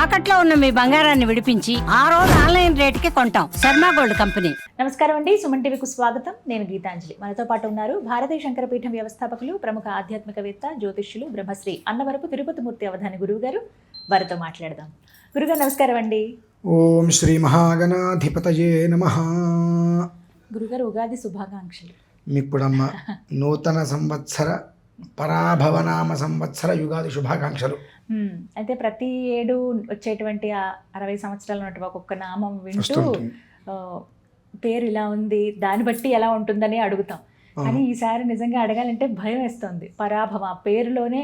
తాకట్లో ఉన్న మీ బంగారాన్ని విడిపించి ఆ రోజు ఆన్లైన్ రేటుకి కొంటాం. Sharma gold company. నమస్కారం అండి, సుమన్ టీవీకు స్వాగతం. నేను గీతాంజలి. మనతో పాటు ఉన్నారు భారతీయ శంకరపీఠం వ్యవస్థాపకులు, ప్రముఖ ఆధ్యాత్మికవేత్త, జ్యోతిష్యులు, బ్రహ్మశ్రీ అన్నవరపు తిరుపతిమూర్తి అవధాని గురువు గారు. వారితో మాట్లాడదాం. గురుగారు నమస్కారం అండి. ఓం శ్రీ మహాగణాధిపతయే నమః. గురుగారు, ఉగాది శుభాకాంక్షలు. మీకుడమ్మ నూతన సంవత్సర పరాభవనామ సంవత్సర యుగాది శుభాకాంక్షలు. అయితే ప్రతి ఏడు వచ్చేటువంటి 60 సంవత్సరాల ఉన్నటువంటి ఒక్కొక్క నామం వింటూ పేరు ఇలా ఉంది, దాన్ని బట్టి ఎలా ఉంటుందని అడుగుతాం. కానీ ఈసారి నిజంగా అడగాలంటే భయం వేస్తుంది. పరాభవం పేరులోనే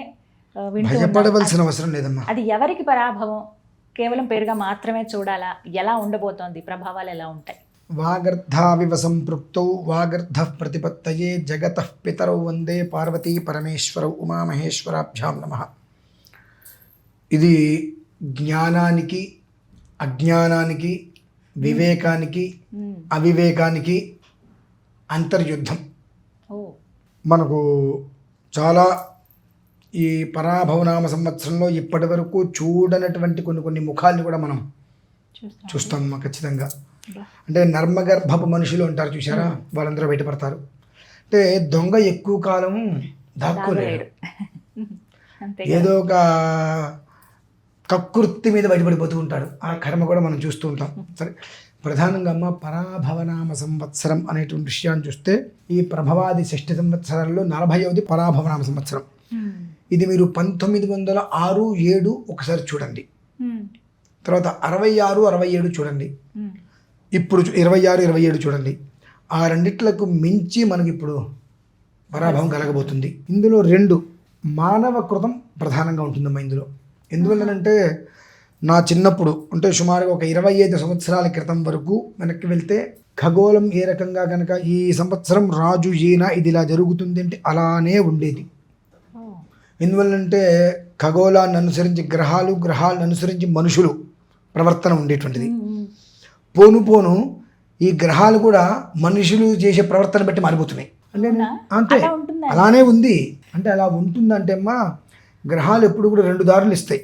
భయపడవలసిన అవసరం లేదమ్మా. అది ఎవరికి పరాభవం? కేవలం పేరుగా మాత్రమే చూడాలా? ఎలా ఉండబోతోంది? ప్రభావాలు ఎలా ఉంటాయి? వాగర్ధావివ సంపృక్తౌ వాగర్ధ ప్రతిపత్తయే జగతః పితరౌ వందే పార్వతీ పరమేశ్వరౌ ఉమామహేశ్వరాభ్యాం నమః. ఇది జ్ఞానానికి, అజ్ఞానానికి, వివేకానికి, అవివేకానికి అంతర్యుద్ధం. మనకు చాలా ఈ పరాభవనామ సంవత్సరంలో ఇప్పటి వరకు చూడనటువంటి కొన్ని ముఖాలను కూడా మనం చూస్తాం ఖచ్చితంగా. అంటే నర్మగర్భపు మనుషులు ఉంటారు చూసారా, వాళ్ళందరూ బయటపడతారు. అంటే దొంగ ఎక్కువ కాలం దాక్కోలేడు, ఏదో ఒక కక్కుర్తి మీద బయటపడిపోతూ ఉంటాడు. ఆ కర్మ కూడా మనం చూస్తూ ఉంటాం. సరే, ప్రధానంగా అమ్మ పరాభవనామ సంవత్సరం అనేటువంటి విషయాన్ని చూస్తే ఈ ప్రభవాది 6 సంవత్సరాల్లో 40వది పరాభవనామ సంవత్సరం. ఇది మీరు 1906, 7 ఒకసారి చూడండి, తర్వాత 66, 67 చూడండి, ఇప్పుడు 26, 27 చూడండి. ఆ రెండిట్లకు మించి మనకి ఇప్పుడు పరాభవం కలగబోతుంది. ఇందులో 2 మానవ కృతం ప్రధానంగా ఉంటుందమ్మా ఇందులో. ఎందువల్లనంటే నా చిన్నప్పుడు అంటే సుమారుగా ఒక 25 సంవత్సరాల క్రితం వరకు వెనక్కి వెళ్తే ఖగోళం ఏ రకంగా కనుక ఈ సంవత్సరం రాజు ఈయన ఇది ఇలా జరుగుతుంది అంటే అలానే ఉండేది. ఎందువల్లంటే ఖగోళాన్ని అనుసరించి గ్రహాలను అనుసరించి మనుషులు ప్రవర్తన ఉండేటువంటిది. పోను ఈ గ్రహాలు కూడా మనుషులు చేసే ప్రవర్తన బట్టి మారిపోతున్నాయి. అంటే అంతే, అలానే ఉంది. అంటే అలా ఉంటుందంటే అమ్మా, గ్రహాలు ఎప్పుడు కూడా 2 దారులు ఇస్తాయి.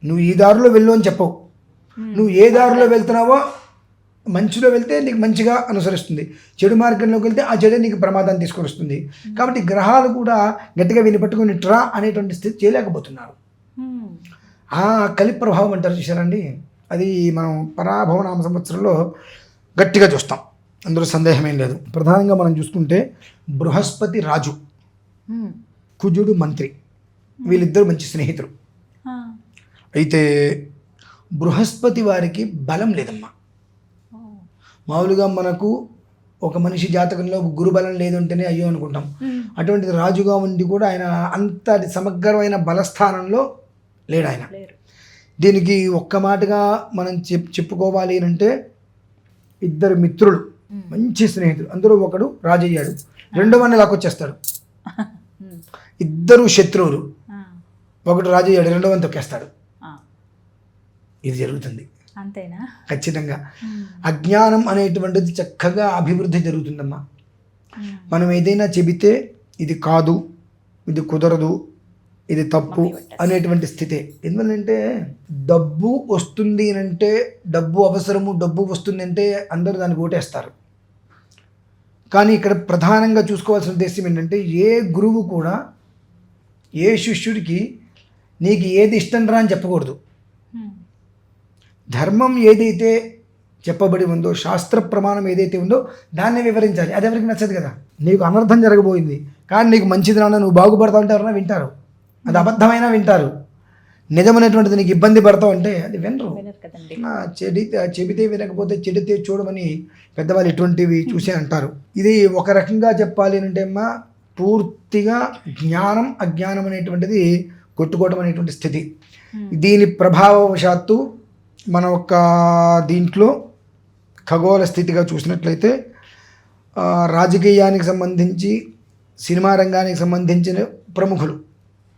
నువ్వు ఈ దారిలో వెళ్ళు అని చెప్పవు. నువ్వు ఏ దారిలో వెళ్తున్నావో, మంచిలో వెళ్తే నీకు మంచిగా అనుసరిస్తుంది, చెడు మార్గంలోకి వెళ్తే ఆ చెడు నీకు ప్రమాదాన్ని తీసుకొని వస్తుంది. కాబట్టి గ్రహాలు కూడా గట్టిగా విని పట్టుకొని ట్రా అనేటువంటి స్థితి చేయలేకపోతున్నారు. ఆ కలి ప్రభావం అంటారు చూసారండి, అది మనం పరాభవనామ సంవత్సరంలో గట్టిగా చూస్తాం, అందులో సందేహమేం లేదు. ప్రధానంగా మనం చూసుకుంటే బృహస్పతి రాజు, కుజుడు మంత్రి, వీళ్ళిద్దరు మంచి స్నేహితులు. అయితే బృహస్పతి వారికి బలం లేదమ్మా. మామూలుగా మనకు ఒక మనిషి జాతకంలో గురుబలం లేదు అంటేనే అయ్యో అనుకుంటాం. అటువంటిది రాజుగా ఉండి కూడా ఆయన అంత సమగ్రమైన బలస్థానంలో లేడు ఆయన. దీనికి ఒక్క మాటగా మనం చెప్పుకోవాలి అంటే 2 మిత్రులు, మంచి స్నేహితులు, అందులో ఒకడు రాజయ్యాడు, రెండోవాడిని లాక్కొచ్చేస్తాడు. 2 శత్రువులు, ఒకడు రాజయ్యాడు, రెండోవాడిని తొక్కేస్తాడు. ఇది జరుగుతుంది అంతేనా? ఖచ్చితంగా. అజ్ఞానం అనేటువంటిది చక్కగా అభివృద్ధి జరుగుతుందమ్మా. మనం ఏదైనా చెబితే ఇది కాదు, ఇది కుదరదు, ఇది తప్పు అనేటువంటి స్థితే. ఎందుకంటే డబ్బు వస్తుంది అంటే, డబ్బు అవసరము, డబ్బు వస్తుంది అంటే అందరూ దాన్ని ఓటేస్తారు. కానీ ఇక్కడ ప్రధానంగా చూసుకోవాల్సిన ఉద్దేశం ఏంటంటే, ఏ గురువు కూడా ఏ శిష్యుడికి నీకు ఏది ఇష్టం రా అని చెప్పకూడదు. ధర్మం ఏదైతే చెప్పబడి ఉందో, శాస్త్ర ప్రమాణం ఏదైతే ఉందో దాన్ని వివరించాలి. అది ఎవరికి నచ్చదు కదా. నీకు అనర్థం జరగబోయింది కానీ నీకు మంచిది రానా, నువ్వు బాగుపడతావు అంటే ఎవరైనా వింటారు. అది అబద్ధమైనా వింటారు. నిజమైనటువంటిది నీకు ఇబ్బంది పడతావు అంటే అది వినరు. చెబితే వినకపోతే చెడితే చూడమని పెద్దవాళ్ళు ఇటువంటివి చూసే అంటారు. ఇది ఒక రకంగా చెప్పాలి అంటే అమ్మా, పూర్తిగా జ్ఞానం అజ్ఞానం అనేటువంటిది కొట్టుకోవడం అనేటువంటి స్థితి. దీని ప్రభావవశాత్తు మన ఒక దీంట్లో ఖగోళ స్థితిగా చూసినట్లయితే రాజకీయానికి సంబంధించి, సినిమా రంగానికి సంబంధించిన ప్రముఖులు,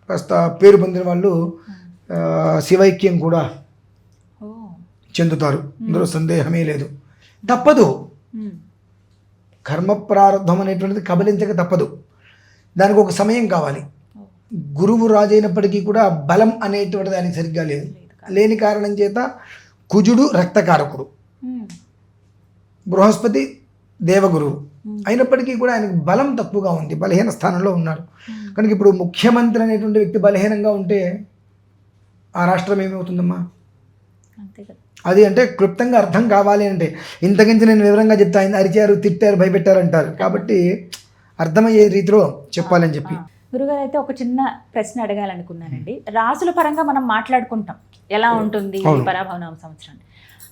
కాస్త పేరు పొందిన వాళ్ళు శివైక్యం కూడా చెందుతారు, అందులో సందేహమే లేదు. తప్పదు, కర్మ ప్రారంభం అనేటువంటిది కబలించక తప్పదు. దానికి ఒక సమయం కావాలి. గురువు రాజైనప్పటికీ కూడా బలం అనేటువంటి దానికి సరిగ్గా లేదు. లేని కారణం చేత కుజుడు రక్తకారకుడు, బృహస్పతి దేవగురువు అయినప్పటికీ కూడా ఆయనకు బలం తక్కువగా ఉంది, బలహీన స్థానంలో ఉన్నారు. కనుక ఇప్పుడు ముఖ్యమంత్రి అనేటువంటి వ్యక్తి బలహీనంగా ఉంటే ఆ రాష్ట్రం ఏమవుతుందమ్మా? అంతే కదా. అది అంటే క్లుప్తంగా అర్థం కావాలి అంటే ఇంతకించి నేను వివరంగా చెప్తా, ఆయన అరిచారు, తిట్టారు, భయపెట్టారు అంటారు. కాబట్టి అర్థమయ్యే రీతిలో చెప్పాలని చెప్పి. గురుగారు అయితే ఒక చిన్న ప్రశ్న అడగాలనుకున్నానండి. రాసుల పరంగా మనం మాట్లాడుకుంటాం ఎలా ఉంటుంది పరాభవనామ సంవత్సరం,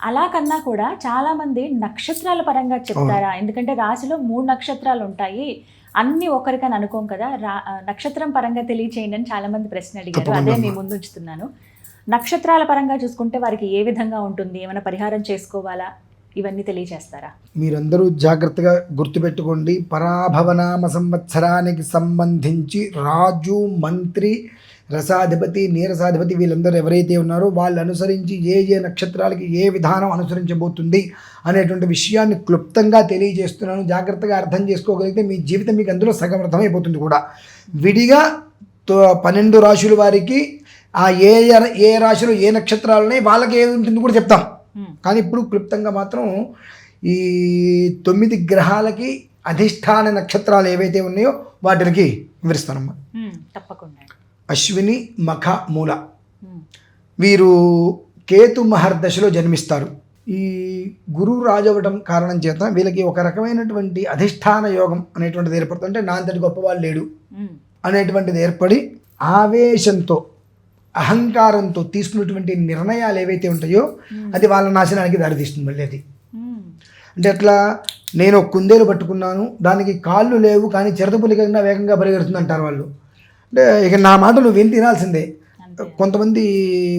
అలా కన్నా కూడా చాలా మంది నక్షత్రాల పరంగా చెప్తారా? ఎందుకంటే రాశిలో 3 నక్షత్రాలు ఉంటాయి, అన్ని ఒకరికని అనుకోం కదా, నక్షత్రం పరంగా తెలియచేయండి అని చాలా మంది ప్రశ్న అడిగారు. అదే మీ ముందు ఉంచుతున్నాను. నక్షత్రాల పరంగా చూసుకుంటే వారికి ఏ విధంగా ఉంటుంది, ఏమైనా పరిహారం చేసుకోవాలా, ఇవన్నీ తెలియజేస్తారా? మీరందరూ జాగ్రత్తగా గుర్తుపెట్టుకోండి. పరాభవనామ సంవత్సరానికి సంబంధించి రాజు, మంత్రి, రసాధిపతి, నీరసాధిపతి వీళ్ళందరూ ఎవరైతే ఉన్నారో వాళ్ళు అనుసరించి ఏ ఏ నక్షత్రాలకి ఏ విధానం అనుసరించబోతుంది అనేటువంటి విషయాన్ని క్లుప్తంగా తెలియజేస్తున్నాను. జాగ్రత్తగా అర్థం చేసుకోగలిగితే మీ జీవితం మీకు అందులో సగం అర్థమైపోతుంది కూడా. విడిగా 12 రాశుల వారికి ఆ ఏ రాశిలో ఏ నక్షత్రాలు ఉన్నాయి వాళ్ళకి ఏది ఉంటుంది కూడా చెప్తాం. కానీ ఇప్పుడు క్లుప్తంగా మాత్రం ఈ 9 గ్రహాలకి అధిష్టాన నక్షత్రాలు ఏవైతే ఉన్నాయో వాటికి వివరిస్తానమ్మా. తప్పకుండా. అశ్విని, మఖ, మూల వీరు కేతు మహర్దశలో జన్మిస్తారు. ఈ గురువు రాజవటం కారణం చేత వీళ్ళకి ఒక రకమైనటువంటి అధిష్టాన యోగం అనేటువంటిది ఏర్పడుతుంది. అంటే నా అంతటి గొప్పవాళ్ళు లేడు అనేటువంటిది ఏర్పడి ఆవేశంతో, అహంకారంతో తీసుకున్నటువంటి నిర్ణయాలు ఏవైతే ఉంటాయో అది వాళ్ళ నాశనానికి దారితీస్తుంది. మళ్ళీ అది అంటే అట్లా, నేను ఒక కుందేలు పట్టుకున్నాను, దానికి కాళ్ళు లేవు కానీ చిరతపులి కన్నా వేగంగా పరిగెడుతుంది అంటారు వాళ్ళు. అంటే ఇక నా మాట నువ్వు ఏం తినాల్సిందే. కొంతమంది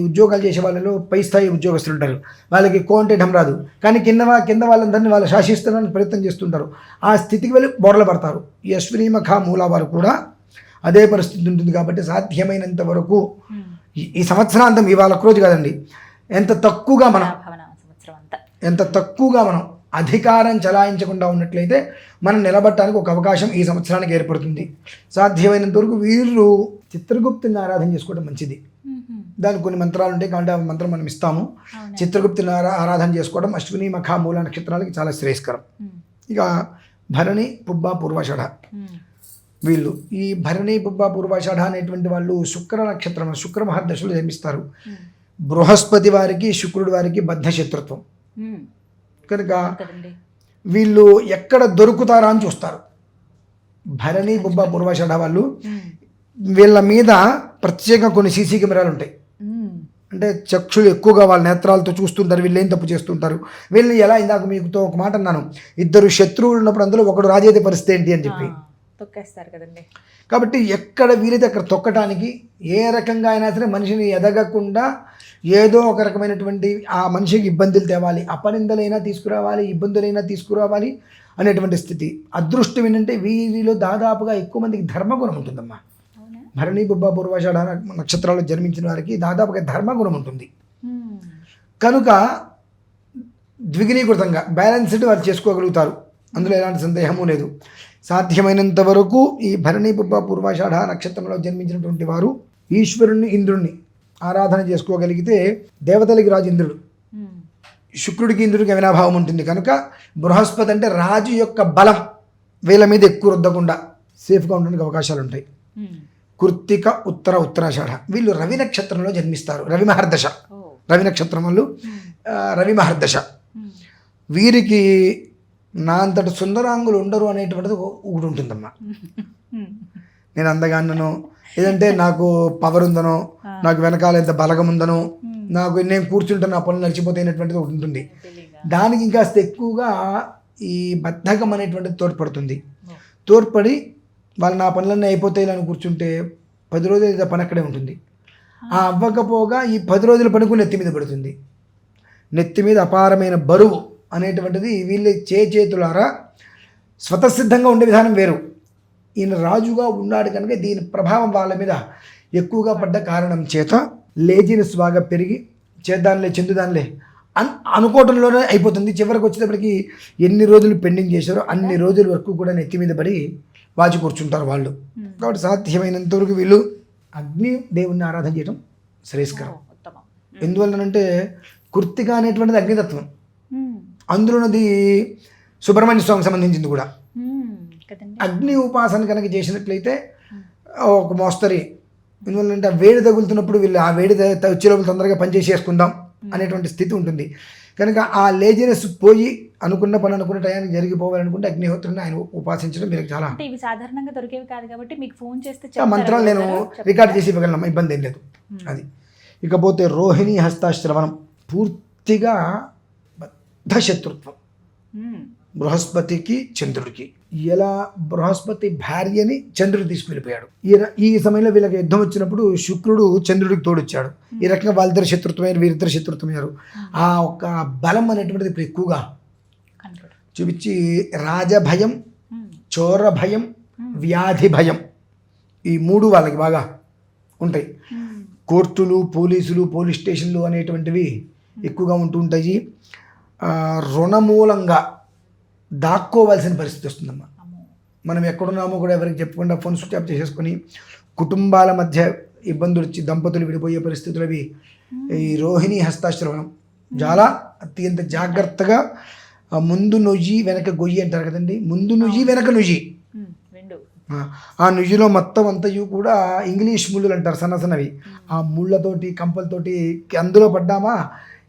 ఉద్యోగాలు చేసే వాళ్ళలో పై స్థాయి ఉద్యోగస్తులు ఉంటారు, వాళ్ళకి అంటే ఢమ్ రాదు, కానీ కింద వాళ్ళందరినీ వాళ్ళు శాసిస్తానని ప్రయత్నం చేస్తుంటారు. ఆ స్థితికి వెళ్ళి బోర్ల పడతారు. ఈ అశ్విని, మఖ, మూల వారు కూడా అదే పరిస్థితి ఉంటుంది. కాబట్టి సాధ్యమైనంత వరకు ఈ సంవత్సరాంతం, ఇవాళ రోజు కాదండి, ఎంత తక్కువగా మనం అధికారం చలాయించకుండా ఉన్నట్లయితే మనం నిలబడటానికి ఒక అవకాశం ఈ సంవత్సరానికి ఏర్పడుతుంది. సాధ్యమైనంత వరకు వీరు చిత్రగుప్తుని ఆరాధన చేసుకోవడం మంచిది. దానికి కొన్ని మంత్రాలు ఉంటాయి కాబట్టి ఆ మంత్రం మనం ఇస్తాము. చిత్రగుప్తుని ఆరాధన చేసుకోవడం అశ్విని, మఖ, మూల నక్షత్రాలకి చాలా శ్రేయస్కరం. ఇక భరణి, పుబ్బ, పూర్వాషాఢ వీళ్ళు, ఈ భరణి, పుబ్బ, పూర్వాషాఢ అనేటువంటి వాళ్ళు శుక్ర నక్షత్రం, శుక్ర మహర్దశలో జన్మిస్తారు. బృహస్పతి వారికి, శుక్రుడి వారికి బద్ధ శత్రుత్వం కనుక వీళ్ళు ఎక్కడ దొరుకుతారా అని చూస్తారు. భరణి, పుబ్బ, పూర్వాషాఢ వాళ్ళు వీళ్ళ మీద ప్రత్యేక కొన్ని సీసీ కెమెరాలు ఉంటాయి. అంటే చక్షులు ఎక్కువగా వాళ్ళ నేత్రాలతో చూస్తుంటారు, వీళ్ళు ఏం తప్పు చేస్తుంటారు, వీళ్ళని ఎలా, ఇందాక మీకుతో ఒక మాట అన్నాను, 2 శత్రువులు ఉన్నప్పుడు అందులో ఒకడు రాజేది పరిస్థితి ఏంటి అని చెప్పి తొక్కేస్తారు కదండి. కాబట్టి ఎక్కడ వీలైతే అక్కడ తొక్కటానికి, ఏ రకంగా అయినా సరే మనిషిని ఎదగకుండా ఏదో ఒక రకమైనటువంటి ఆ మనిషికి ఇబ్బందులు తేవాలి, అపనిందలైనా తీసుకురావాలి, ఇబ్బందులైనా తీసుకురావాలి అనేటువంటి స్థితి. అదృష్టం ఏంటంటే వీరిలో దాదాపుగా ఎక్కువ మందికి ధర్మగుణం ఉంటుందమ్మా. భరణి, పుబ్బ, పూర్వాషాఢ నక్షత్రాల్లో జన్మించిన వారికి దాదాపుగా ధర్మగుణం ఉంటుంది. కనుక ద్విగుణీకృతంగా బ్యాలెన్స్డ్ వారు చేసుకోగలుగుతారు, అందులో ఎలాంటి సందేహము లేదు. సాధ్యమైనంత వరకు ఈ భరణి, పుబ్బ, పూర్వాషాఢ నక్షత్రంలో జన్మించినటువంటి వారు ఈశ్వరుణ్ణి, ఇంద్రుణ్ణి ఆరాధన చేసుకోగలిగితే దేవతలకి రాజు ఇంద్రుడు, శుక్రుడికి ఇంద్రుడికి అవినాభావం ఉంటుంది. కనుక బృహస్పతి అంటే రాజు యొక్క బలం వీళ్ళ మీద ఎక్కువ రుద్దకుండా సేఫ్గా ఉండడానికి అవకాశాలు ఉంటాయి. కృత్తిక, ఉత్తరాషాఢ వీళ్ళు రవి నక్షత్రంలో జన్మిస్తారు. రవి మహర్దశ, రవి నక్షత్రం వాళ్ళు రవి మహర్దశ. వీరికి నా అంతటి సుందరాంగులు ఉండరు అనేటువంటిది ఒకటి ఉంటుందమ్మా. నేను అందగానో, ఏదంటే నాకు పవర్ ఉందనో, నాకు వెనకాల ఎంత బలగం ఉందనో, నాకు నేను కూర్చుంటే నా పనులు నడిచిపోతాయినటువంటిది ఒకటి ఉంటుంది. దానికి ఇంకాస్త ఎక్కువగా ఈ బద్ధకం అనేటువంటిది తోడ్పడి వాళ్ళు నా పనులన్నీ అయిపోతాయి అని కూర్చుంటే 10 రోజులు పని అక్కడే ఉంటుంది. ఆ అవ్వకపోగా ఈ 10 రోజుల పని కూడా నెత్తి మీద పడుతుంది. నెత్తి మీద అపారమైన బరువు అనేటువంటిది వీళ్ళు చేతులారా స్వతసిద్ధంగా ఉండే విధానం వేరు. ఈయన రాజుగా ఉన్నాడు కనుక దీని ప్రభావం వాళ్ళ మీద ఎక్కువగా పడ్డ కారణం చేత లేజినెస్ బాగా పెరిగి చెందుదానిలే అనుకోవడంలోనే అయిపోతుంది. చివరికి వచ్చేటప్పటికి ఎన్ని రోజులు పెండింగ్ చేశారో అన్ని రోజుల వరకు కూడా నెత్తి మీద పడి వాచి కూర్చుంటారు వాళ్ళు. కాబట్టి సాధ్యమైనంత వరకు వీళ్ళు అగ్ని దేవుణ్ణి ఆరాధన చేయడం శ్రేయస్కరం. ఎందువల్లనంటే కృత్తిక అనేటువంటిది అగ్నితత్వం, మ్మ్. అందులోనది సుబ్రహ్మణ్య స్వామికి సంబంధించింది కూడా. మ్మ్. కదండి. అగ్ని ఉపాసన కనుక చేసినట్లయితే ఒక మోస్తరి, ఎందువల్లంటే ఆ వేడి తగులుతున్నప్పుడు వీళ్ళు ఆ వేడి వచ్చే లోపల తొందరగా పనిచేసేసుకుందాం అనేటువంటి స్థితి ఉంటుంది. కనుక ఆ లేజినెస్ పోయి అనుకున్న పని అనుకున్న టయానికి జరిగిపోవాలనుకుంటే అగ్నిహోత్రుని ఆయన ఉపాసించడం మీరు చాలా. అంటే ఇవి సాధారణంగా దొరికేవి కాదు కాబట్టి మీకు ఫోన్ చేస్తే ఆ చెప్తారా మంత్రాలు నేను గురువుగారు? రికార్డ్ చేసి ఇవ్వగలను, ఇబ్బంది ఏం లేదు. అది ఇకపోతే రోహిణి హస్తాశ్రవణం పూర్తిగా బద్ధ శత్రుత్వం మ్మ్. బృహస్పతికి చంద్రుడికి. ఎలా బృహస్పతి భార్యని చంద్రుడు తీసుకెళ్ళిపోయాడు. ఈ సమయంలో వీళ్ళకి యుద్ధం వచ్చినప్పుడు శుక్రుడు చంద్రుడికి తోడొచ్చాడు. ఈ రకంగా వాళ్ళిద్దరు శత్రుత్వమయ్యారు, వీరిద్దరు శత్రుత్వమయ్యారు. ఆ ఒక బలం అనేటువంటిది ఇప్పుడు ఎక్కువగా కనపడు. చూపించి రాజభయం, మ్మ్. చోర భయం, వ్యాధి భయం, ఈ మూడు వాళ్ళకి బాగా ఉంటాయి. మ్మ్. కోర్టులు, పోలీసులు, పోలీస్ స్టేషన్లు అనేటువంటివి ఎక్కువగా ఉంటూ ఉంటాయి. రుణమూలంగా దాక్కోవాల్సిన పరిస్థితి వస్తుందమ్మా. అమ్మో. మనం ఎక్కడున్నామో కూడా ఎవరికి చెప్పకుండా ఫోన్ స్విచ్ ఆఫ్ చేసేసుకొని కుటుంబాల మధ్య ఇబ్బందులు వచ్చి దంపతులు విడిపోయే పరిస్థితులు అవి ఈ రోహిణి హస్తాశ్రవణం చాలా అత్యంత జాగ్రత్తగా. ముందు నుయ్యి వెనక గొయ్యి అంటారు కదండి, ముందు నుయ్యి వెనక నుయ్యి. మ్మ్. రెండు. ఆ నుయ్యిలో మొత్తం అంతయు కూడా ఇంగ్లీష్ ముళ్ళులు అంటారు, సన్న సన్నవి. ఆ ముళ్ళతోటి కంపలతోటి అందులో పడ్డామా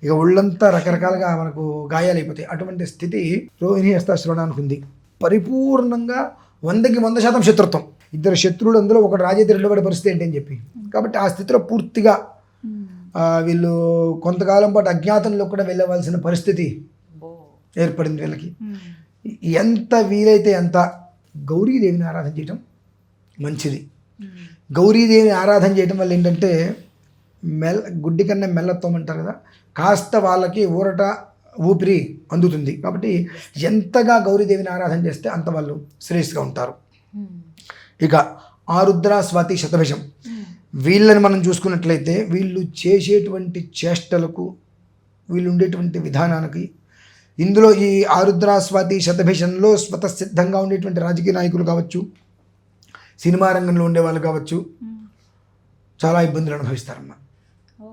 ఇక ఒళ్ళంతా రకరకాలుగా మనకు గాయాలైపోతాయి. అటువంటి స్థితి రోహిణి హస్తాశ్రవణానికి ఉంది. పరిపూర్ణంగా 100కి 100% శత్రుత్వం. ఇద్దరు శత్రువులు అందులో ఒకటి రాజేతి రెండోవాడి పరిస్థితి ఏంటి అని చెప్పి. కాబట్టి ఆ స్థితిలో పూర్తిగా మ్మ్. వీళ్ళు కొంతకాలం పాటు అజ్ఞాతంలో కూడా వెళ్ళవలసిన పరిస్థితి అబ్బో. ఏర్పడింది వీళ్ళకి. మ్మ్. ఎంత వీలైతే అంత గౌరీదేవిని ఆరాధన చేయటం మంచిది. మ్మ్. గౌరీదేవిని ఆరాధన చేయడం వల్ల ఏంటంటే గుడ్డి కన్నా మెల్లత్వం అంటారు కదా, కాస్త వాళ్ళకి ఊరట ఊపిరి అందుతుంది. కాబట్టి ఎంతగా గౌరీదేవిని ఆరాధన చేస్తే అంత వాళ్ళు శ్రేష్ఠగా ఉంటారు. మ్మ్. ఇక ఆరుద్ర, స్వాతి, శతభిషం మ్మ్. వీళ్ళని మనం చూసుకున్నట్లయితే వీళ్ళు చేసేటువంటి చేష్టలకు, వీళ్ళు ఉండేటువంటి విధానానికి, ఇందులో ఈ ఆరుద్ర, స్వాతి, శతభిషంలో స్వతసిద్ధంగా ఉండేటువంటి రాజకీయ నాయకులు కావచ్చు, సినిమా రంగంలో ఉండేవాళ్ళు కావచ్చు, మ్మ్. చాలా ఇబ్బందులు అనుభవిస్తారమ్మా. ఓ.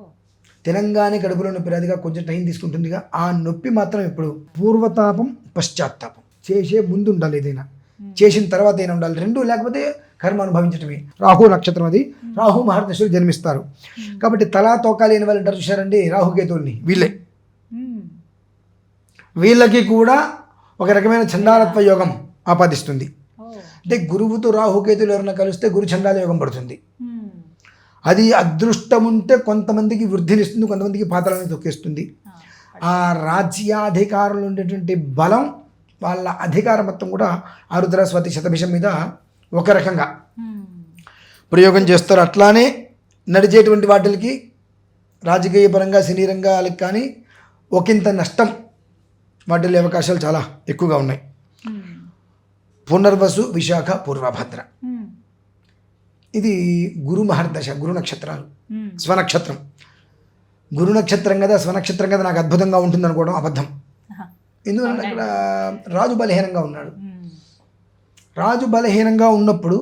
తెలంగాణ కడుపులో నొప్పి రాదుగా, కొంచెం టైం తీసుకుంటుందిగా. ఆ నొప్పి మాత్రం ఇప్పుడు పూర్వతాపం, పశ్చాత్తాపం. చేసే ముందు ఉండాలి ఏదైనా, చేసిన తర్వాత అయినా ఉండాలి. రెండు లేకపోతే కర్మ అనుభవించటమే. రాహు నక్షత్రం అది, రాహు మహర్దశలు జన్మిస్తారు. కాబట్టి తలా తోక లేని వాళ్ళు అంటారు చూశారండి రాహుకేతువుల్ని, వీళ్ళే. మ్మ్. వీళ్ళకి కూడా ఒక రకమైన చండాలత్వ యోగం ఆపాదిస్తుంది. ఓ. అంటే గురువుతో రాహుకేతులు ఎవరైనా కలిస్తే గురు చండాల యోగం పడుతుంది. మ్మ్. అది అదృష్టం ఉంటే కొంతమందికి వృద్ధినిస్తుంది, కొంతమందికి పాతాళాన్ని తొక్కేస్తుంది. ఆ రాజ్యాధికారులు ఉండేటువంటి బలం, వాళ్ళ అధికారం మొత్తం కూడా ఆరుద్ర, స్వాతి, శతభిషం మీద ఒక రకంగా మ్మ్. ప్రయోగం చేస్తారు. అట్లానే నడిచేటువంటి వాటికి రాజకీయ పరంగా, సినీ రంగాలకు కానీ ఒకంత నష్టం వాటిల్లే అవకాశాలు చాలా ఎక్కువగా ఉన్నాయి. మ్మ్. పునర్వసు, విశాఖ, పూర్వభద్ర మ్మ్. ఇది గురు మహర్దశ, గురు నక్షత్రాలు. మ్మ్. స్వనక్షత్రం, గురు నక్షత్రం కదా, స్వనక్షత్రం కదా నాకు అద్భుతంగా ఉంటుంది అనుకోవడం అబద్ధం. ఆహా. ఎందుకంటే అక్కడ రాజు బలహీనంగా ఉన్నాడు. మ్మ్. రాజు బలహీనంగా ఉన్నప్పుడు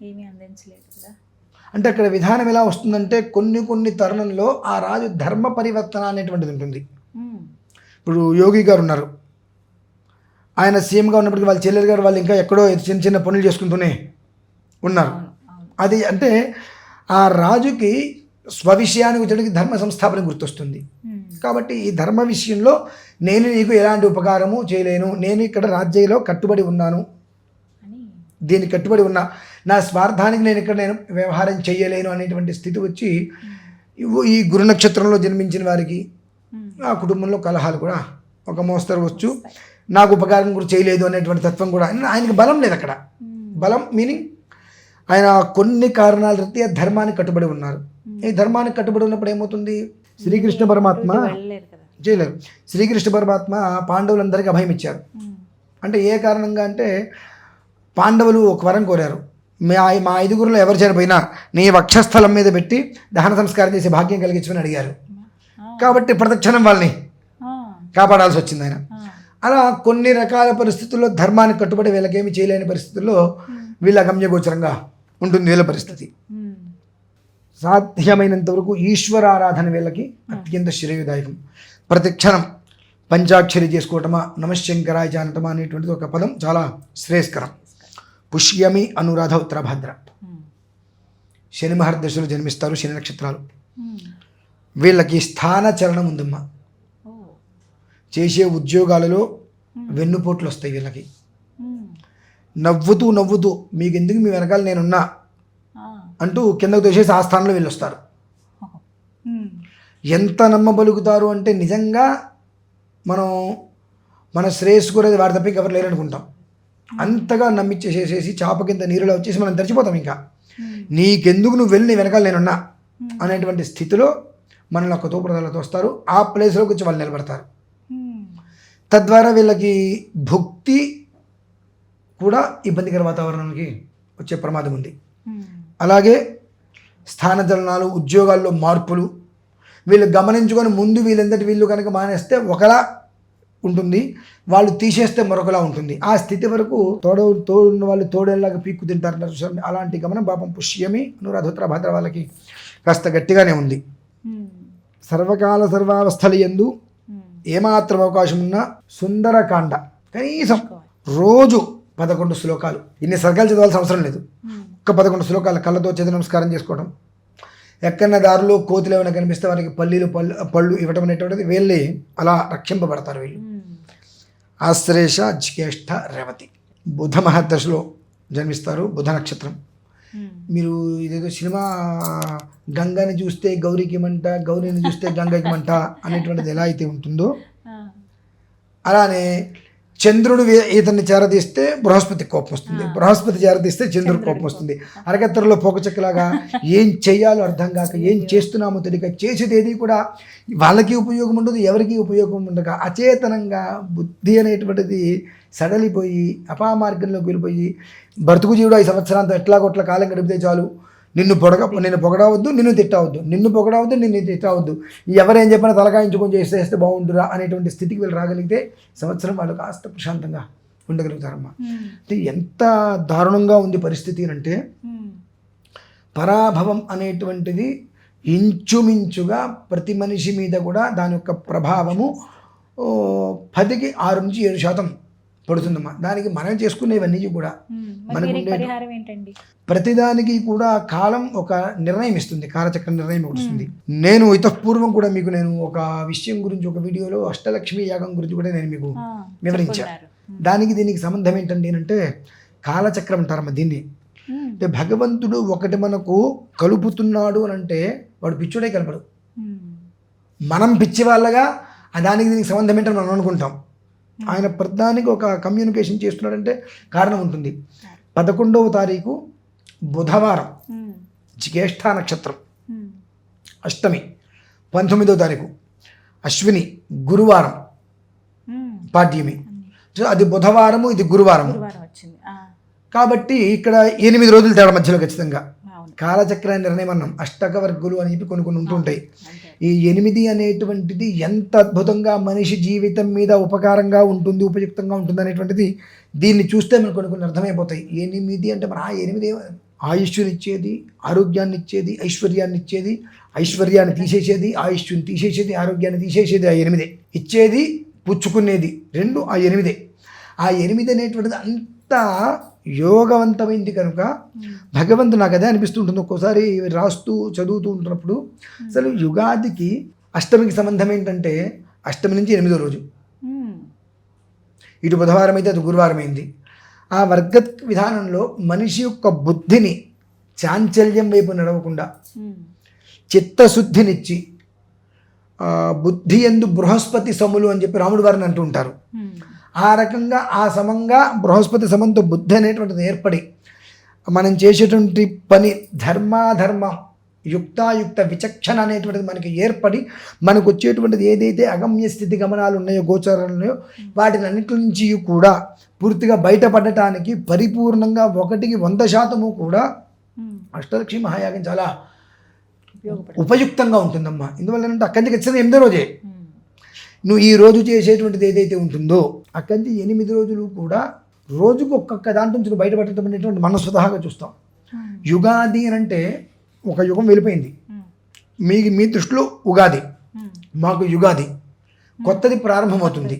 ఏమీ అందించలేదు కదా. అంటే అక్కడ విధానం ఎలా వస్తుందంటే కొన్ని తరుణంలో ఆ రాజు ధర్మ పరివర్తన అనేటువంటిది ఉంటుంది. మ్మ్. ఇప్పుడు యోగి గారు ఉన్నారు, ఆయన సీఎంగా ఉన్నప్పటికీ వాళ్ళ చెల్లెలు గారు వాళ్ళు ఇంకా ఎక్కడో చిన్న చిన్న పనులు చేసుకుంటూనే ఉన్నారు. అవును, అవును. అది అంటే ఆ రాజుకి స్వవిషయానికి వచ్చేటికి ధర్మ సంస్థాపన గుర్తొస్తుంది. మ్మ్. కాబట్టి ఈ ధర్మ విషయంలో నేను నీకు ఎలాంటి ఉపకారము చేయలేను, నేను ఇక్కడ రాజ్యంలో కట్టుబడి ఉన్నాను, అని. దీనికి కట్టుబడి ఉన్నా, నా స్వార్థానికి నేను వ్యవహారం చేయలేను అనేటువంటి స్థితి వచ్చి ఈ గురు నక్షత్రంలో జన్మించిన వారికి మ్మ్. ఆ కుటుంబంలో కలహాలు కూడా ఒక మోస్తరు వచ్చు. నాకు ఉపకారం కూడా చేయలేదు అనేటువంటి తత్వం కూడా, ఆయనకి బలం లేదు అక్కడ. బలం మీనింగ్ ఆయన కొన్ని కారణాల రీత్యా ధర్మానికి కట్టుబడి ఉన్నారు. ఈ ధర్మానికి కట్టుబడి ఉన్నప్పుడు ఏమవుతుంది, శ్రీకృష్ణ పరమాత్మ వెళ్ళలేరు కదా. చేయలేరు. శ్రీకృష్ణ పరమాత్మ పాండవులందరికీ అభయం ఇచ్చారు. మ్మ్. అంటే ఏ కారణంగా అంటే పాండవులు ఒక వరం కోరారు, మా ఐదుగురులో ఎవరు చనిపోయినా నీ వక్షస్థలం మీద పెట్టి దహన సంస్కారం చేసే భాగ్యం కలిగించమని అడిగారు. కాబట్టి ప్రతిక్షణం వాళ్ళని ఆ. కాపాడాల్సి వచ్చింది ఆయన. ఆ. అలా కొన్ని రకాల పరిస్థితుల్లో ధర్మానికి కట్టుబడి వీళ్ళకేమి చేయలేని పరిస్థితుల్లో వీళ్ళ గమ్యగోచరంగా ఉంటుంది వీళ్ళ పరిస్థితి. మ్మ్. సాధ్యమైనంత వరకు ఈశ్వరారాధన వీళ్ళకి అత్యంత శ్రేయదాయకం. ప్రతి క్షణం పంచాక్షరి చేసుకోవటమా, నమశంకరాయ జానటమా అనేటువంటిది ఒక పదం చాలా శ్రేయస్కరం. పుష్యమి, అనురాధ, ఉత్తరభద్ర. శని మహర్దశలో జన్మిస్తారు, శని నక్షత్రాలు. వీళ్ళకి స్థాన చలనం ఉందమ్మా. చేసే ఉద్యోగాలలో వెన్నుపోట్లు వస్తాయి వీళ్ళకి. నవ్వుతూ నవ్వుతూ మీకు ఎందుకు మీ వెనకాల నేనున్నా అంటూ కిందకు తోసేసి ఆ స్థానంలో వీళ్ళు వస్తారు. ఎంత నమ్మబలుగుతారు అంటే నిజంగా మనం మన శ్రేయస్సు కోరేది వారి తప్ప ఎవరు లేరనుకుంటాం. అంతగా నమ్మిచ్చేసేసి చాప కింద నీరులో వచ్చేసి మనం తెరిచిపోతాం. ఇంకా నీకెందుకు నువ్వు వెళ్ళి నీ వెనకాల నేనున్నా అనేటువంటి స్థితిలో మనల్ని ఒక తోపుడుదలతో వస్తారు. ఆ ప్లేస్లోకి వచ్చి వాళ్ళు నిలబడతారు. తద్వారా వీళ్ళకి భుక్తి కూడా ఇబ్బందికర వాతావరణానికి వచ్చే ప్రమాదం ఉంది. అలాగే స్థానచలనాలు, ఉద్యోగాల్లో మార్పులు వీళ్ళు గమనించుకొని ముందు వీళ్ళు కనుక మానేస్తే ఒకలా ఉంటుంది, వాళ్ళు తీసేస్తే మరొకలా ఉంటుంది. ఆ స్థితి వరకు తోడున్న వాళ్ళు తోడేలాగా పీక్కు తింటారంటారు చూసారు. అలాంటి గమనం పాపం పుష్యమి, అనురాధోత్తర భద్ర వాళ్ళకి కాస్త గట్టిగానే ఉంది. సర్వకాల సర్వావస్థలు యందు ఏమాత్రం అవకాశం ఉన్నా సుందరకాండ కనీసం రోజు 11 శ్లోకాలు, ఇన్ని సర్గాలు చదవాల్సిన అవసరం లేదు. ఒక్క 11 శ్లోకాలు కళ్ళతో చేతి నమస్కారం చేసుకోవడం. ఎక్కడన్నా దారిలో కోతులు ఏమైనా కనిపిస్తే వారికి పళ్ళు ఇవ్వడం అనేటువంటిది వీళ్ళే అలా రక్షింపబడతారు. వీళ్ళు ఆశ్లేష, జ్యేష్ఠ, రేవతి. బుధ మహర్దశలో జన్మిస్తారు, బుధ నక్షత్రం. మీరు ఇదేదో సినిమా గంగని చూస్తే గౌరికి మంట, గౌరిని చూస్తే గంగకి మంట అనేటువంటిది ఎలా అయితే ఉంటుందో అలానే చంద్రుడు ఇతన్ని చేరదీస్తే బృహస్పతి కోపం వస్తుంది, బృహస్పతి చేరదీస్తే చంద్రుడు కోపం వస్తుంది. అరగత్తరలో పోకచెక్కలాగా ఏం చేయాలో అర్థం కాక, ఏం చేస్తున్నామో తెలియక, చేసేది ఏది కూడా వాళ్ళకి ఉపయోగం ఉండదు, ఎవరికి ఉపయోగం ఉండక అచేతనంగా బుద్ధి అనేటువంటిది సడలిపోయి అపామార్గంలోకి వెళ్ళిపోయి బ్రతుకు జీవుడు 5 సంవత్సరాలతో ఎట్లాగొట్ల కాలం గడిపితే చాలు, నిన్ను పొగడవద్దు, నిన్ను తిట్టవద్దు, నిన్ను పొగడవద్దు, నిన్ను తిట్టవద్దు, ఎవరేం చెప్పినా తలకాయించుకొని చేస్తే బాగుంటుందా అనేటువంటి స్థితికి వీళ్ళు రాగలిగితే సంవత్సరం వాళ్ళు కాస్త ప్రశాంతంగా ఉండగలుగుతారమ్మా. అంటే ఎంత దారుణంగా ఉంది పరిస్థితి అంటే పరాభవం అనేటువంటిది ఇంచుమించుగా ప్రతి మనిషి మీద కూడా దాని యొక్క ప్రభావము 10కి 6 నుంచి 7% పడుతుందమ్మా. దానికి మనం చేసుకునేవన్నీ కూడా ప్రతిదానికి కూడా కాలం ఒక నిర్ణయం ఇస్తుంది, కాలచక్ర నిర్ణయం వస్తుంది. నేను ఇతపూర్వం కూడా మీకు నేను ఒక విషయం గురించి ఒక వీడియోలో అష్టలక్ష్మి యాగం గురించి కూడా నేను మీకు వివరించాను. దానికి దీనికి సంబంధం ఏంటండి అంటే కాలచక్రం అంటారమ్మా దీన్ని. అంటే భగవంతుడు ఒకటి మనకు కలుపుతున్నాడు అని అంటే వాడు పిచ్చుడే కలపడు. మనం పిచ్చి వాళ్ళగా దానికి దీనికి సంబంధం ఏంటని మనం అనుకుంటాం. ఆయన ప్రధానికి ఒక కమ్యూనికేషన్ చేస్తున్నాడంటే కారణం ఉంటుంది. 11వ తారీఖు బుధవారం, జ్యేష్ఠ నక్షత్రం, అష్టమి. 19వ తారీఖు అశ్విని, గురువారం, పాడ్యమి. అది బుధవారము, ఇది గురువారము. కాబట్టి ఇక్కడ 8 రోజులు తేడా మధ్యలో ఖచ్చితంగా కాలచక్ర నిర్ణయం అన్నాం. అష్టక వర్గులు అని చెప్పి కొన్ని ఉంటుంటాయి. ఈ 8 అనేటువంటిది ఎంత అద్భుతంగా మనిషి జీవితం మీద ఉపకారంగా ఉంటుంది, ఉపయుక్తంగా ఉంటుంది అనేటువంటిది దీన్ని చూస్తే మనకు కొన్ని అర్థమైపోతాయి. 8 అంటే మన 8 ఆయుష్ని ఇచ్చేది, ఆరోగ్యాన్ని ఇచ్చేది, ఐశ్వర్యాన్ని ఇచ్చేది, ఐశ్వర్యాన్ని తీసేసేది, ఆయుష్ని తీసేసేది, ఆరోగ్యాన్ని తీసేసేది ఆ 8 ఇచ్చేది, పుచ్చుకునేది 2 ఆ 8. ఆ 8 అనేటువంటిది అంతా యోగవంతమైంది కనుక భగవంతుడు నాకు అదే అనిపిస్తుంటుంది. ఒక్కోసారి రాస్తూ చదువుతూ ఉంటున్నప్పుడు అసలు యుగాదికి అష్టమికి సంబంధం ఏంటంటే అష్టమి నుంచి 8వ రోజు, ఇటు బుధవారం అయితే అది గురువారం అయింది. ఆ వర్గ విధానంలో మనిషి యొక్క బుద్ధిని చాంచల్యం వైపు నడవకుండా చిత్తశుద్ధినిచ్చి బుద్ధి యందు బృహస్పతి సములు అని చెప్పి రాముడు వారిని అంటూ ఉంటారు. ఆ రకంగా ఆ సమంగా బృహస్పతి సమంతో బుద్ధి అనేటువంటిది ఏర్పడి మనం చేసేటువంటి పని ధర్మాధర్మ యుక్తాయుక్త విచక్షణ అనేటువంటిది మనకి ఏర్పడి మనకు వచ్చేటువంటిది ఏదైతే అగమ్య స్థితి గమనాలు ఉన్నాయో, గోచరాలు ఉన్నాయో, వాటిని అన్నిటి నుంచి కూడా పూర్తిగా బయటపడటానికి పరిపూర్ణంగా 100కి 100% కూడా అష్టలక్ష్మి మహాయాగం చాలా ఉపయుక్తంగా ఉంటుందమ్మా. ఇందువల్ల అంటే అక్కడి నుంచి ఖచ్చితంగా 8వ రోజే నువ్వు ఈ రోజు చేసేటువంటిది ఏదైతే ఉంటుందో అక్కడి నుంచి 8 రోజులు కూడా రోజుకు ఒక్కొక్క దాంట్లో నుంచి బయటపడటం అనేటువంటి మనం స్వతహాగా చూస్తాం. యుగాది అని అంటే ఒక యుగం వెళ్ళిపోయింది. మీ దృష్టిలో ఉగాది, మాకు యుగాది, కొత్తది ప్రారంభమవుతుంది.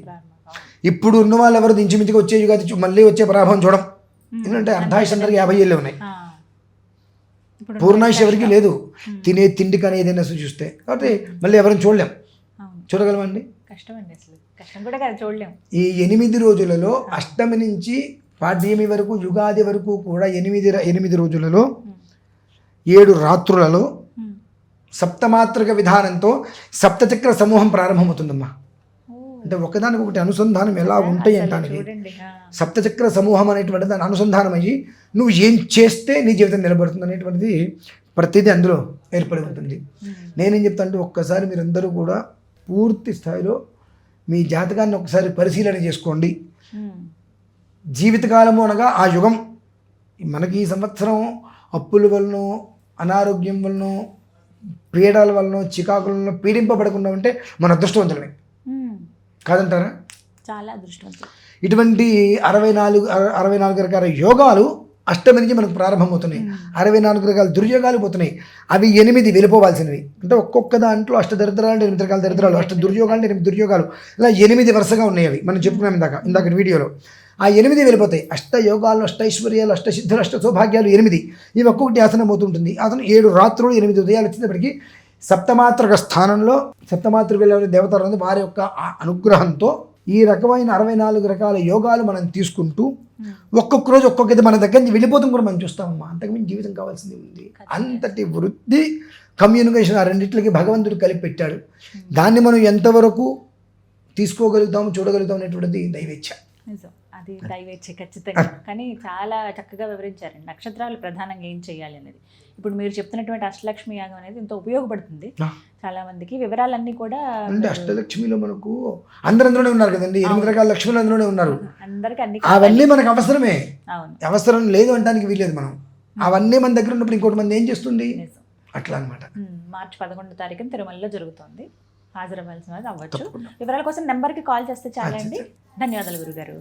ఇప్పుడు ఉన్న వాళ్ళు ఎవరు ఇంచుమించుగా వచ్చే యుగాది మళ్ళీ వచ్చే ప్రారంభం చూడం. ఎందుకంటే అర్ధాయుష్ అందరికి 50 ఏళ్ళే ఉన్నాయి, పూర్ణాయుష్ ఎవరికి లేదు. తినే తిండి కానీ ఏదైనా చూస్తే, కాబట్టి మళ్ళీ ఎవరిని చూడలేం. చూడగలమండి? కష్టం అండి, అసలు కష్టం కూడా కదా, చూడలేం. ఈ 8 రోజులలో అష్టమి నుంచి పాడ్యమి వరకు యుగాది వరకు కూడా 8 రోజులలో 7 రాత్రులలో సప్తమాత్రిక విధానంతో సప్తచక్ర సమూహం ప్రారంభమవుతుందమ్మా. అంటే ఒకదానికొకటి అనుసంధానం ఎలా ఉంటాయి అంటానికి సప్తచక్ర సమూహం అనేటువంటి దాని అనుసంధానం అయ్యి నువ్వు ఏం చేస్తే నీ జీవితం నిలబడుతుంది అనేటువంటిది ప్రతిదీ అందులో ఏర్పడి ఉంటుంది. నేనేం చెప్తాను అంటే ఒక్కసారి మీరందరూ కూడా పూర్తి స్థాయిలో మీ జాతకాన్ని ఒకసారి పరిశీలన చేసుకోండి. జీవితకాలము అనగా ఆ యుగం. మనకి ఈ సంవత్సరం అప్పుల వలన, అనారోగ్యం వలన, పీడల వలన, చికాకుల పీడింపబడకుండా ఉంటే మన అదృష్టవంతులమే కాదంటారా? చాలా అదృష్టవంతులు. ఇటువంటి 64 రకాల యోగాలు అష్టమి నుంచి మనకు ప్రారంభమవుతున్నాయి. 64 రకాల దుర్యోగాలు పోతున్నాయి. అవి 8 వెళ్ళిపోవాల్సినవి. అంటే ఒక్కొక్క దాంట్లో అష్టదరిద్రాలు అంటే 8 రకాల దరిద్రాలు, అష్టదుర్యోగాలు అంటే 8 దుర్యోగాలు, ఇలా 8 వరుసగా ఉన్నాయి. అవి మనం చెప్పుకున్నాం ఇందాక వీడియోలో. ఆ 8 వెళ్ళిపోతాయి. అష్టయోగాలు, అష్టైశ్వర్యాలు, అష్టసిద్ధులు, అష్ట సౌభాగ్యాలు 8. ఇవి ఒక్కొక్కటి ఆసనం అవుతుంటుంది. ఆసనం 7 రాత్రులు 8 ఉదయాలు వచ్చేటప్పటికి సప్తమాత్రిక స్థానంలో సప్తమాత్రికలు దేవతలు వారి యొక్క అనుగ్రహంతో ఈ రకమైన 64 రకాల యోగాలు మనం తీసుకుంటూ ఒక్కొక్క రోజు ఒక్కొక్కటి మన దగ్గర నుంచి వెళ్ళిపోతాం కూడా మనం చూస్తామమ్మా. అంతకుమించి జీవితం కావాల్సింది ఉంది. అంతటి వృద్ధి కమ్యూనికేషన్ ఆ రెండింటికి భగవంతుడు కలిపి పెట్టాడు. దాన్ని మనం ఎంతవరకు తీసుకోగలుగుతాము, చూడగలుగుతాం అనేటువంటిది దైవేచ్ఛ. అది దైవేచ్ఛ ఖచ్చితంగా. కానీ చాలా చక్కగా వివరించారండి నక్షత్రాలు ప్రధానంగా ఏం చేయాలి అనేది. ఇప్పుడు మీరు చెప్తున్నటువంటి అష్టలక్ష్మి యాగం అనేది ఎంతో ఉపయోగపడుతుంది చాలా మందికి. వివరాలన్నీ కూడా అంటే అష్టలక్ష్మిలో మనకు అందరందరూనే ఉన్నారు కదండి, 8 రకాల లక్ష్మిలు అందులోనే ఉన్నారు. అందరికి అన్ని అవన్నీ మనకు అవసరమే. అవును, అవసరం లేదు అనడానికి వీలేదు. మనం అవన్నీ మన దగ్గర ఉన్నప్పుడు ఇంకోటి మంది ఏం చేస్తుంది అట్లా అనమాట. మార్చి 11వ తారీఖున తిరుమలలో జరుగుతుంది. హాజరవ్వాల్సిన వాళ్ళు అవ్వచ్చు. వివరాల కోసం నెంబర్కి కాల్ చేస్తే చాలా అండి. ధన్యవాదాలు గురుగారు.